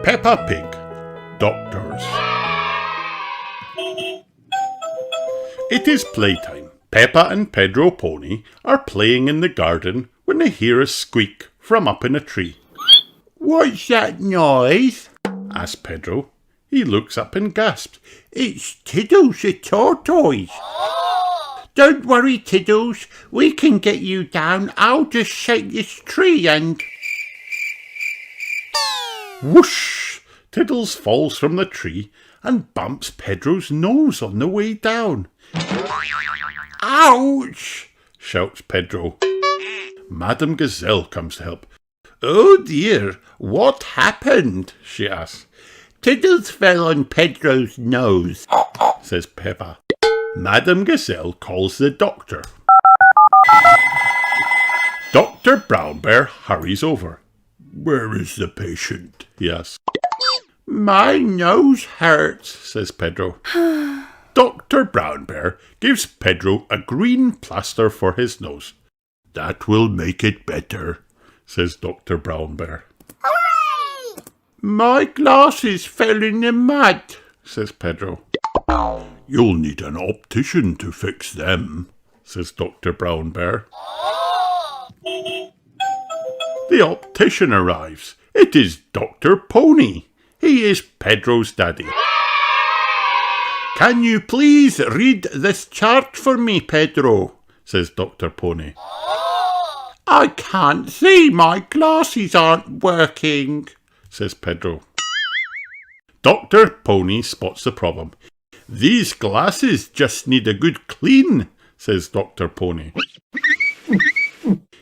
Peppa Pig Doctors. It is playtime. Peppa and Pedro Pony are playing in the garden when they hear a squeak from up in a tree. "What's that noise?" asks Pedro. He looks up and gasps. "It's Tiddles the tortoise." "Don't worry, Tiddles. We can get you down. I'll just shake this tree and..." Whoosh! Tiddles falls from the tree and bumps Pedro's nose on the way down. "Ouch!" shouts Pedro. Madame Gazelle comes to help. "Oh dear, what happened?" she asks. "Tiddles fell on Pedro's nose," says Peppa. Madame Gazelle calls the doctor. Dr. Brown Bear hurries over. "Where is the patient?" he asks. "My nose hurts," says Pedro. Dr. Brown Bear gives Pedro a green plaster for his nose. "That will make it better," says Dr. Brown Bear. "My glasses fell in the mud," says Pedro. "You'll need an optician to fix them," says Dr. Brown Bear. The optician arrives. It is Dr. Pony. He is Pedro's daddy. "Can you please read this chart for me, Pedro?" says Dr. Pony. "I can't see. My glasses aren't working," says Pedro. Dr. Pony spots the problem. "These glasses just need a good clean," says Dr. Pony.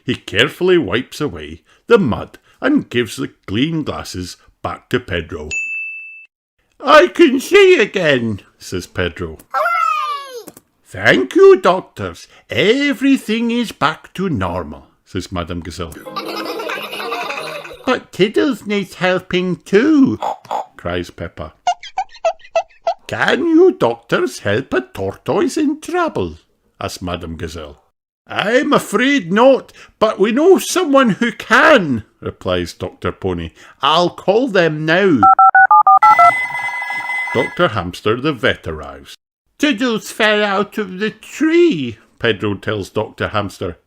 He carefully wipes away the mud and gives the clean glasses back to Pedro. "I can see again," says Pedro. "Thank you, doctors. Everything is back to normal," says Madame Gazelle. "But Tiddles needs helping too," cries Peppa. "Can you doctors help a tortoise in trouble?" asks Madame Gazelle. "I'm afraid not, but we know someone who can," replies Dr. Pony. "I'll call them now." Dr. Hamster the vet arrives. "Tiddles fell out of the tree," Pedro tells Dr. Hamster.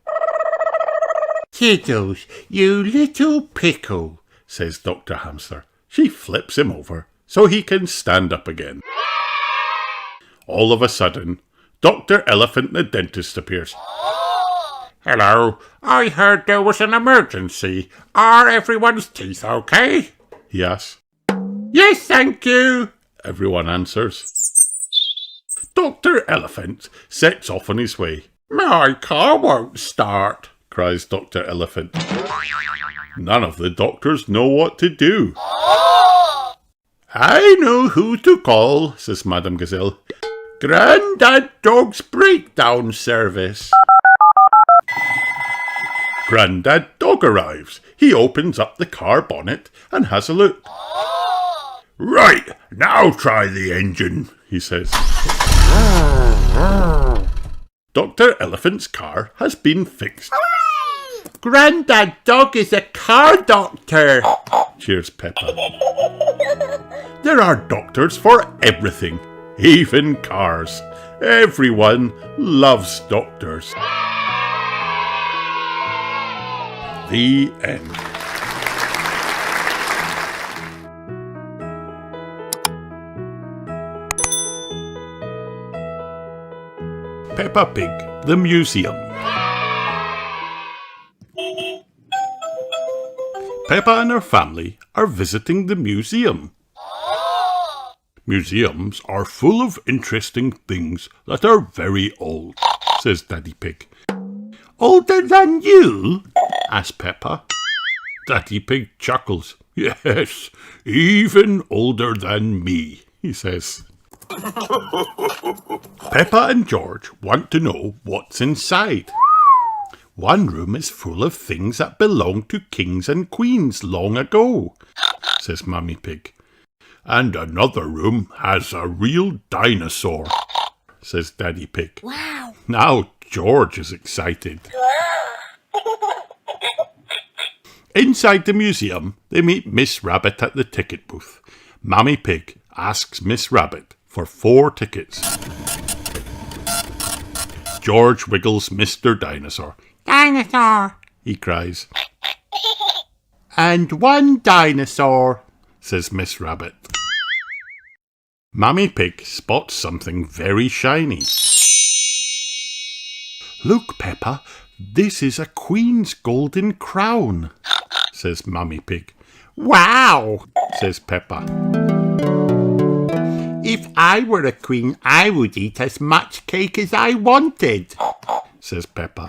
"Tiddles, you little pickle," says Dr. Hamster. She flips him over so he can stand up again. All of a sudden, Dr. Elephant the dentist appears. "Hello, I heard there was an emergency. Are everyone's teeth okay?" he asks. "Yes, thank you," everyone answers. Dr. Elephant sets off on his way. "My car won't start," cries Dr. Elephant. None of the doctors know what to do. "I know who to call," says Madame Gazelle. "Grandad Dog's breakdown service." Grandad Dog arrives. He opens up the car bonnet and has a look. "Right, now try the engine," he says. Dr. Elephant's car has been fixed. "Grandad Dog is a car doctor," cheers Peppa. There are doctors for everything, even cars. Everyone loves doctors. The end. Peppa Pig The Museum. Peppa and her family are visiting the museum. Museums are full of interesting things that are very old, says Daddy Pig. "Older than you?" asks Peppa. Daddy Pig chuckles. "Yes, even older than me," he says. Peppa and George want to know what's inside. One room is full of things that belonged to kings and queens long ago, says Mummy Pig. And another room has a real dinosaur, says Daddy Pig. Wow. Now George is excited. Inside the museum, they meet Miss Rabbit at the ticket booth. Mammy Pig asks Miss Rabbit for 4 tickets. George wiggles Mr. Dinosaur. Dinosaur, He cries. and 1 dinosaur. Says Miss Rabbit. Mammy Pig spots something very shiny. Look, Peppa, this is a queen's golden crown, says Mammy Pig. Wow! Says Peppa. If I were a queen, I would eat as much cake as I wanted, says Peppa.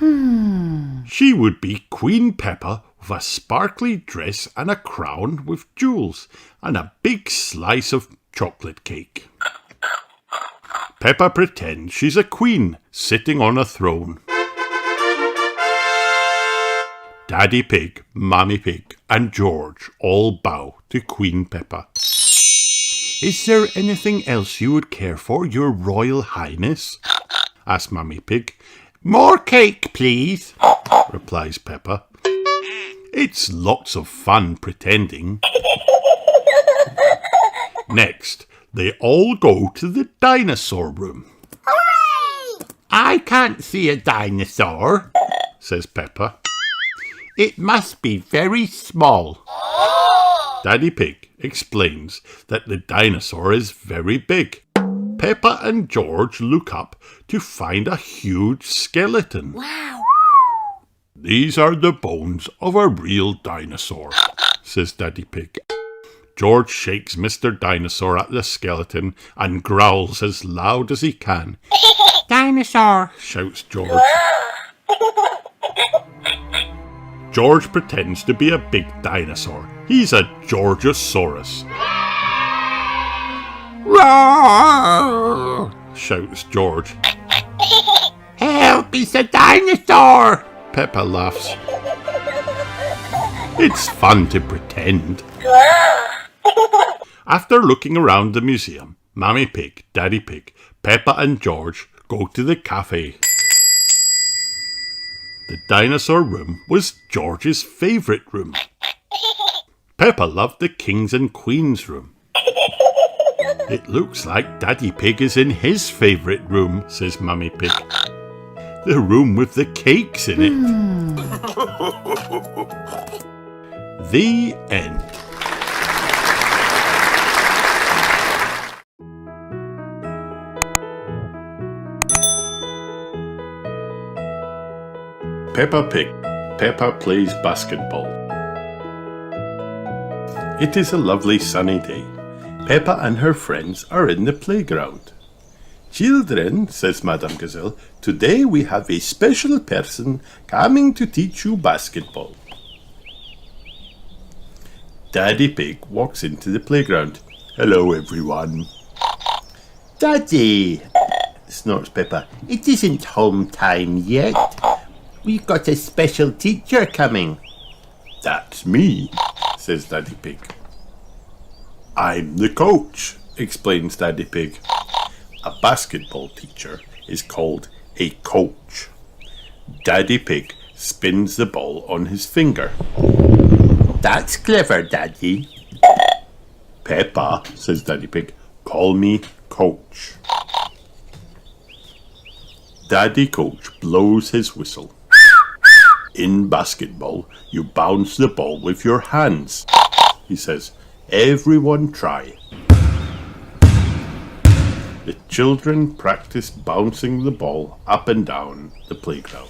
She would be Queen Peppa with a sparkly dress and a crown with jewels and a big slice of chocolate cake. Peppa pretends she's a queen sitting on a throne. Daddy Pig, Mammy Pig and George all bow to Queen Peppa. Is there anything else you would care for, Your Royal Highness? Asks Mammy Pig. More cake, please, replies Peppa. It's lots of fun pretending. Next, they all go to the dinosaur room. I can't see a dinosaur, says Peppa. It must be very small. Daddy Pig explains that the dinosaur is very big. Peppa and George look up to find a huge skeleton. Wow! These are the bones of a real dinosaur, says Daddy Pig. George shakes Mr. Dinosaur at the skeleton and growls as loud as he can. Dinosaur! Shouts George. George pretends to be a big dinosaur. He's a Georgosaurus. Roar! Shouts George. Help, it's a dinosaur! Peppa laughs. It's fun to pretend. After looking around the museum, Mammy Pig, Daddy Pig, Peppa and George go to the cafe. The dinosaur room was George's favourite room. Peppa loved the King's and Queen's room. It looks like Daddy Pig is in his favourite room, says Mammy Pig. The room with the cakes in it. The end. Peppa Pig. Peppa plays basketball. It is a lovely sunny day. Peppa and her friends are in the playground. Children, says Madame Gazelle, today we have a special person coming to teach you basketball. Daddy Pig walks into the playground. Hello, everyone. Daddy, snorts Peppa, it isn't home time yet. We've got a special teacher coming. That's me, says Daddy Pig. I'm the coach, explains Daddy Pig. A basketball teacher is called a coach. Daddy Pig spins the ball on his finger. That's clever, Daddy. Peppa, says Daddy Pig, call me coach. Daddy Coach blows his whistle. In basketball, you bounce the ball with your hands. He says, everyone try. The children practice bouncing the ball up and down the playground.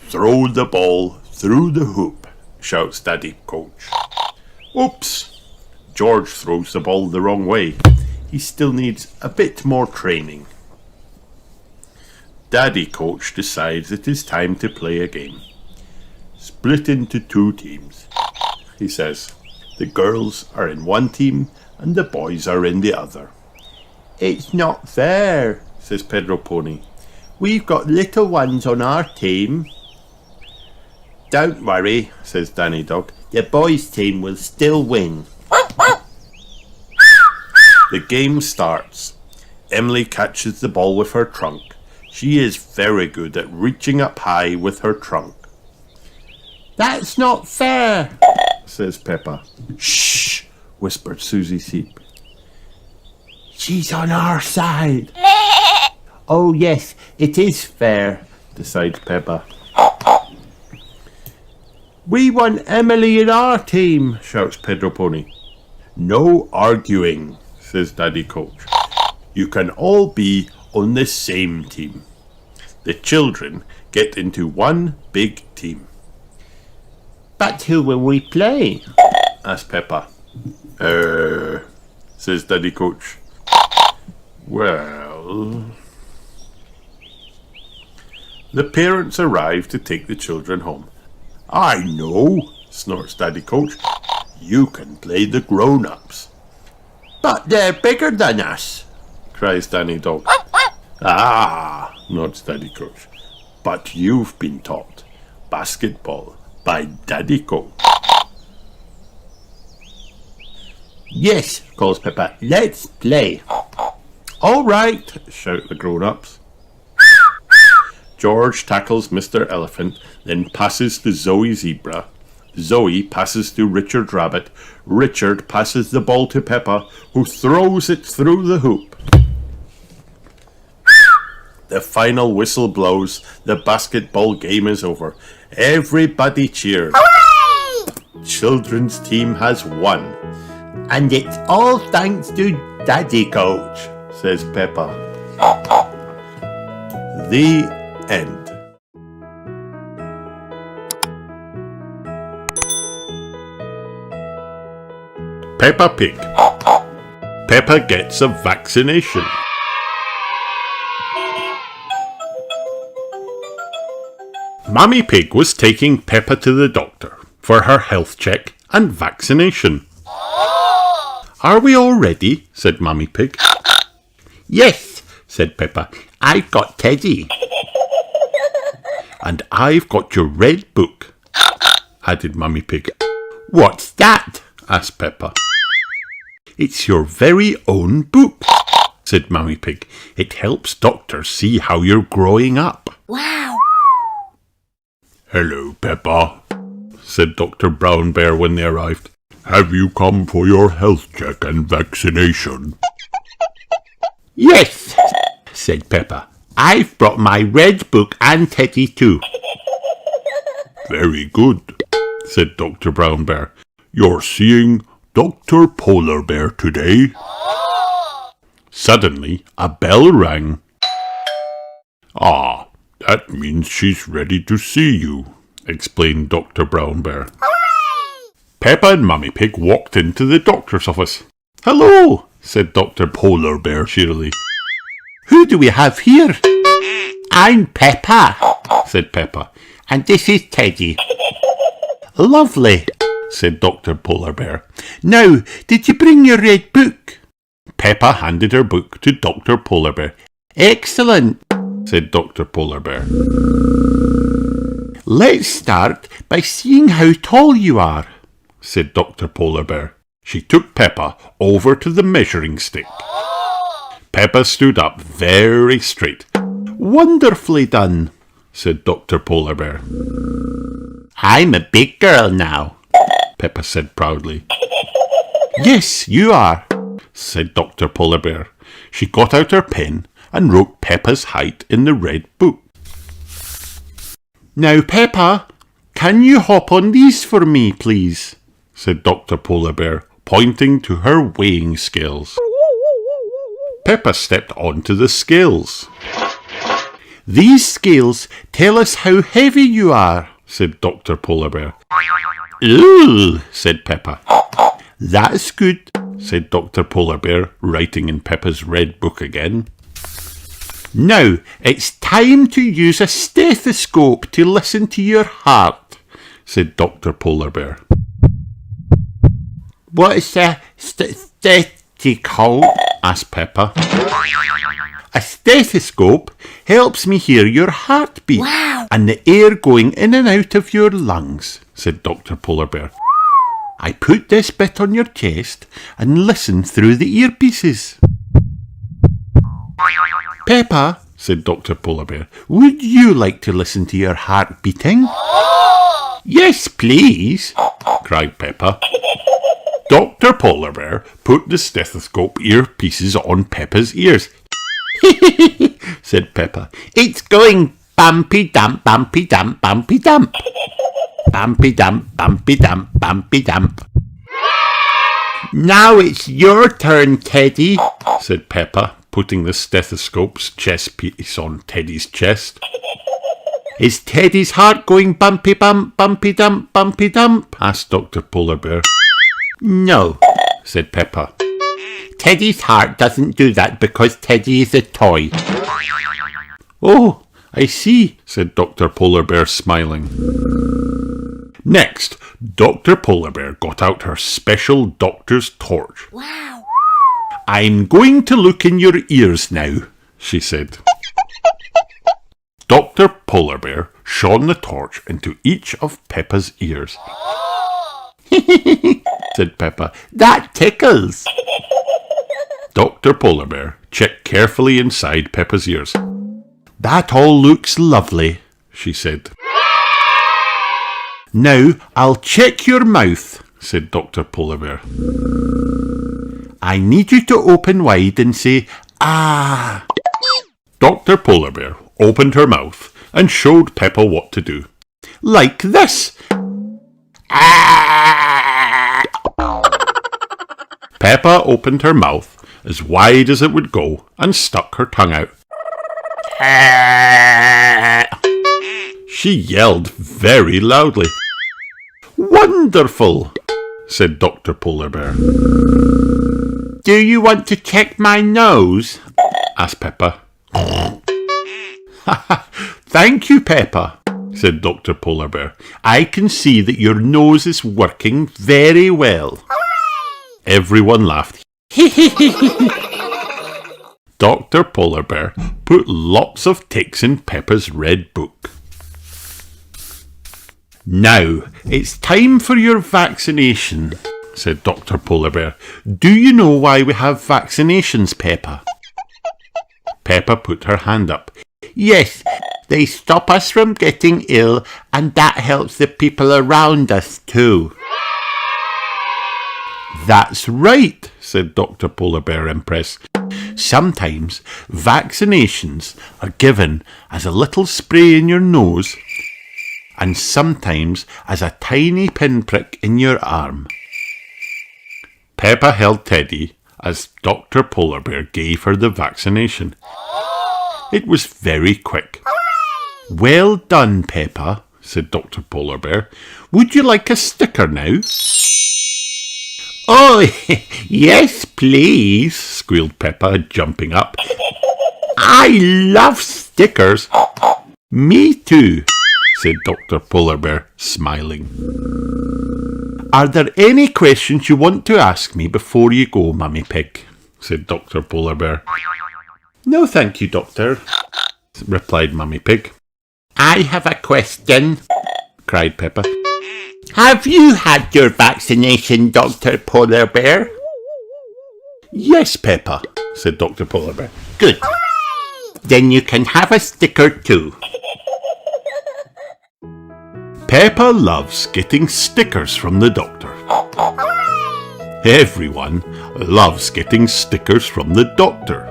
Throw the ball through the hoop, shouts Daddy Coach. Oops! George throws the ball the wrong way. He still needs a bit more training. Daddy Coach decides it is time to play a game. Split into 2 teams, he says. The girls are in one team and the boys are in the other. It's not fair, says Pedro Pony. We've got little ones on our team. Don't worry, says Danny Dog. The boys' team will still win. The game starts. Emily catches the ball with her trunk. She is very good at reaching up high with her trunk. That's not fair, says Peppa. Shh, whispered Susie Seep. she's on our side. Oh yes, it is fair, Decides Peppa. we want Emily in our team. Shouts Pedro Pony. No arguing, says Daddy Coach. You can all be on the same team. The children get into one big team. But who will we play? Asks Peppa. Says Daddy Coach. Well... The parents arrive to take the children home. I know, snorts Daddy Coach. You can play the grown-ups. But they're bigger than us, Cries Danny Dog. Ah, nods Daddy Coach. But you've been taught basketball by Daddy Coach. Yes, calls Peppa, let's play. All right, shout the grown-ups. George tackles Mr. Elephant, then passes to Zoe Zebra. Zoe passes to Richard Rabbit. Richard passes the ball to Peppa, who throws it through the hoop. The final whistle blows. The basketball game is over. Everybody cheers. Hooray! Children's team has won, And it's all thanks to Daddy Coach. says Peppa. The end. Peppa Pig. Peppa gets a vaccination. Mummy Pig was taking Peppa to the doctor for her health check and vaccination. Are we all ready? Said Mummy Pig. Yes, said Peppa, I've got Teddy. And I've got your red book, added Mummy Pig. What's that? Asked Peppa. It's your very own book, said Mummy Pig. It helps doctors see how you're growing up. Wow. Hello, Peppa, said Dr. Brown Bear when they arrived. Have you come for your health check and vaccination? Yes, said Peppa. I've brought my red book and Teddy too. Very good, said Dr. Brown Bear. You're seeing Dr. Polar Bear today. Suddenly, a bell rang. Ah, that means she's ready to see you, explained Dr. Brown Bear. Peppa and Mummy Pig walked into the doctor's office. Hello, said Dr. Polar Bear cheerily. Who do we have here? I'm Peppa, Said Peppa. and this is Teddy. Lovely, said Dr. Polar Bear. Now, did you bring your red book? Peppa handed her book to Dr. Polar Bear. Excellent. Said Dr. Polar Bear. Let's start by seeing how tall you are, Said Dr. Polar Bear. She took Peppa over to the measuring stick. Peppa stood up very straight. Wonderfully done, said Dr. Polar Bear. I'm a big girl now, Peppa said proudly. Yes, you are, Said Dr. Polar Bear. She got out her pen and wrote Peppa's height in the red book. Now, Peppa, can you hop on these for me, please? Said Dr. Polar Bear, pointing to her weighing scales. Peppa stepped onto the scales. These scales tell us how heavy you are, Said Dr. Polar Bear. Ooh, Said Peppa. that's good. Said Dr. Polar Bear, writing in Peppa's red book again. Now, it's time to use a stethoscope to listen to your heart, Said Dr. Polar Bear. What is a stethoscope? Asked Peppa. A stethoscope helps me hear your heartbeat Wow. and the air going in and out of your lungs, Said Dr. Polar Bear. I put this bit on your chest and listen through the earpieces. Peppa, Said Dr. Polar Bear. would you like to listen to your heart beating? Yes, please, cried Peppa. Dr. Polar Bear put the stethoscope earpieces on Peppa's ears. said Peppa. It's going bumpy dump, bumpy dump, bumpy dump. Bumpy dump, bumpy dump, bumpy dump. Now it's your turn, Teddy, said Peppa, putting the stethoscope's chest piece on Teddy's chest. Is Teddy's heart going bumpy bump, bumpy dump, bumpy dump? asked Dr. Polar Bear. No, said Peppa. Teddy's heart doesn't do that because Teddy is a toy. Oh, I see, said Dr. Polar Bear, smiling. Next, Dr. Polar Bear got out her special doctor's torch. Wow. I'm going to look in your ears now, she said. Dr. Polar Bear shone the torch into each of Peppa's ears. said Peppa. That tickles. Dr. Polar Bear checked carefully inside Peppa's ears. That all looks lovely, she said. Now I'll check your mouth, said Dr. Polar Bear. I need you to open wide and say, ah. Dr. Polar Bear opened her mouth and showed Peppa what to do. Like this. Ah! Peppa opened her mouth as wide as it would go and stuck her tongue out. She yelled very loudly. Wonderful, said Dr. Polar Bear. Do you want to check my nose? asked Peppa. Thank you, Peppa, said Dr. Polar Bear. I can see that your nose is working very well. Hooray! Everyone laughed. Dr. Polar Bear put lots of ticks in Peppa's red book. Now, it's time for your vaccination, said Dr. Polar Bear. Do you know why we have vaccinations, Peppa? Peppa put her hand up. Yes, they stop us from getting ill, and that helps the people around us too. That's right, said Dr. Polar Bear, impressed. Sometimes vaccinations are given as a little spray in your nose, and sometimes as a tiny pinprick in your arm. Peppa held Teddy as Dr. Polar Bear gave her the vaccination. It was very quick. Well done, Peppa, said Dr. Polar Bear. Would you like a sticker now? Oh, yes, please, squealed Peppa, jumping up. I love stickers. Me too, said Dr. Polar Bear, smiling. Are there any questions you want to ask me before you go, Mummy Pig? said Dr. Polar Bear. No, thank you, Doctor, replied Mummy Pig. I have a question, cried Peppa. Have you had your vaccination, Dr. Polar Bear? Yes, Peppa, said Dr. Polar Bear. Good. Then you can have a sticker too. Peppa loves getting stickers from the doctor. Everyone loves getting stickers from the doctor.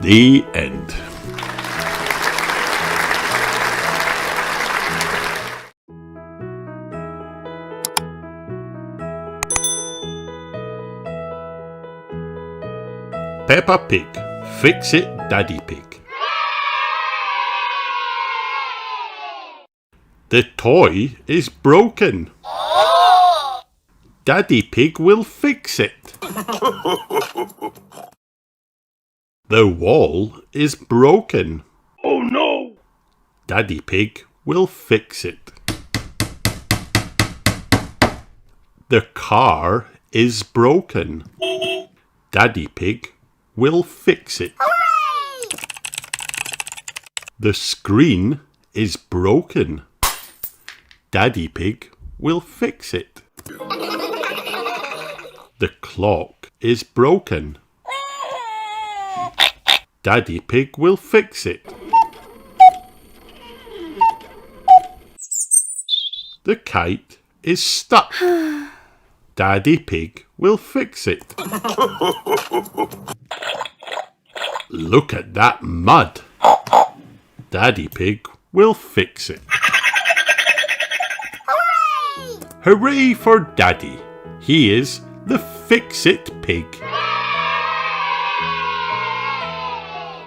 The end. Peppa Pig, Fix It, Daddy Pig. The toy is broken. Daddy Pig will fix it. The wall is broken. Oh no! Daddy Pig will fix it. The car is broken. Daddy Pig will fix it. The screen is broken. Daddy Pig will fix it. The clock is broken. Daddy Pig will fix it. The kite is stuck. Daddy Pig will fix it. Look at that mud. Daddy Pig will fix it. Hooray for Daddy! He is the Fix-It Pig.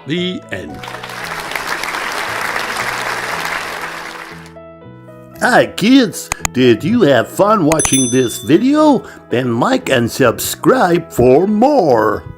The end. Hi kids, did you have fun watching this video? Then like and subscribe for more.